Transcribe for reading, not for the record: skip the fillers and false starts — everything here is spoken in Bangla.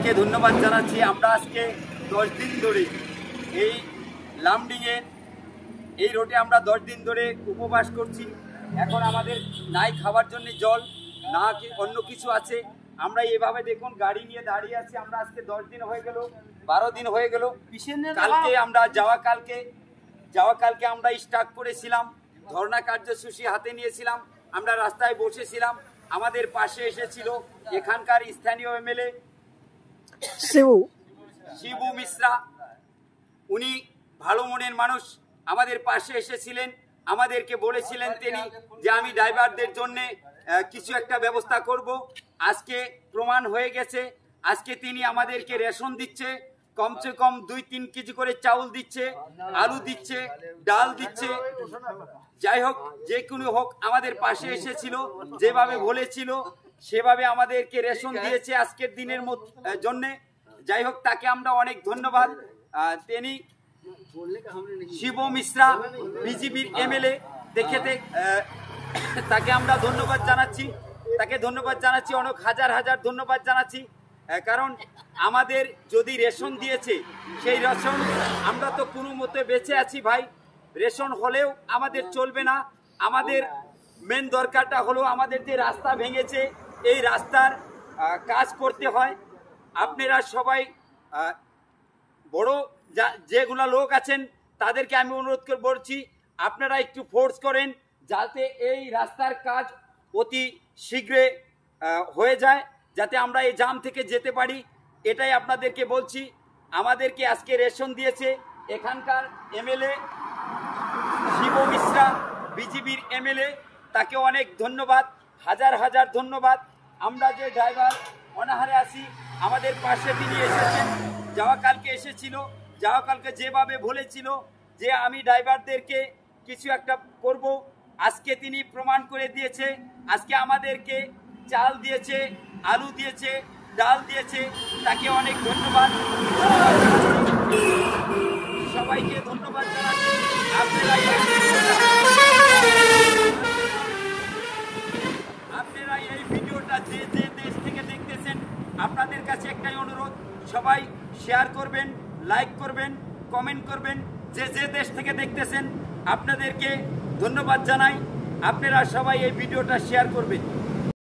কে ধন্যবাদ জানাচ্ছি। আমরা আজকে 10 দিন ধরে এই লামডিংয়ের এই রোডে আমরা 10 দিন ধরে উপবাস করছি। এখন আমাদের নাই খাবার জন্য জল, না অন্য কিছু আছে। আমরা এভাবে দেখুন গাড়ি নিয়ে দাঁড়িয়ে আছি। আমরা আজকে 10 দিন হয়ে গেল, 12 দিন হয়ে গেল। কালকে আমরা যাওয়া কালকে আমরা স্টার্ট করেছিলাম, ধর্ণা কার্যসূচি হাতে নিয়েছিলাম। আমরা রাস্তায় বসেছিলাম। আমাদের পাশে এসেছিল এখানকার স্থানীয় এমএলএ শিবু মিশ্রা। উনি ভালো মনের মানুষ, আমাদের পাশে এসেছিলেন। আমাদেরকে বলেছিলেন তিনি যে আমি ড্রাইভারদের জন্য কিছু একটা ব্যবস্থা করব। আজকে প্রমাণ হয়ে গেছে। আজকে তিনি আমাদেরকে রেশন দিচ্ছে, কমসে কম 2-3 কেজি করে চাউল দিচ্ছে, আলু দিচ্ছে, ডাল দিচ্ছে। যাই হোক, যে কোনো হোক, আমাদের পাশে এসেছিল, যেভাবে বলেছিল সেভাবে আমাদেরকে রেশন দিয়েছে আজকের দিনের জন্যে। যাই হোক, তাকে আমরা অনেক ধন্যবাদ। তিনি শিব মিশ্রা বিজেপির এমএলএ, তাকে আমরা ধন্যবাদ জানাচ্ছি, অনেক হাজার ধন্যবাদ জানাচ্ছি। কারণ আমাদের যদি রেশন দিয়েছে, সেই রেশন আমরা তো কোনো মতে বেঁচে আছি ভাই। রেশন হলেও আমাদের চলবে না। আমাদের মেন দরকারটা হলো আমাদের যে রাস্তা ভেঙেছে, এই রাস্তার কাজ করতে হয়। আপনারা সবাই বড় যেগুলো লোক আছেন তাদেরকে আমি অনুরোধ করে বলছি, আপনারা একটু ফোর্স করেন যাতে এই রাস্তার কাজ অতি শীঘ্রে হয়ে যায়, যাতে আমরা এই জাম থেকে যেতে পারি। এটাই আপনাদেরকে বলছি। আমাদেরকে আজকে রেশন দিয়েছে এখানকার এমএলএ শিব মিশ্রা, বিজেপির এমএলএ। তাকে অনেক ধন্যবাদ, হাজার ধন্যবাদ। আমরা যে ড্রাইভার অনাহারে আছি, আমাদের পাশে তিনি এসেছেন। যাওয়া কালকে যেভাবে বলেছিল যে আমি ড্রাইভারদেরকে কিছু একটা করব, আজকে তিনি প্রমাণ করে দিয়েছে। আজকে আমাদেরকে চাল দিয়েছে, আলু দিয়েছে, ডাল দিয়েছে। তাকে অনেক ধন্যবাদ। সবাইকে ধন্যবাদ জানাচ্ছি। আপনারা এই ভিডিওটা যে দেশ থেকে দেখতেছেন, আপনাদের কাছে একটাই অনুরোধ, সবাই শেয়ার করবেন, লাইক করবেন, কমেন্ট করবেন। যে দেশ থেকে দেখতেছেন আপনাদেরকে ধন্যবাদ জানাই। আপনারা সবাই এই ভিডিওটা শেয়ার করবেন।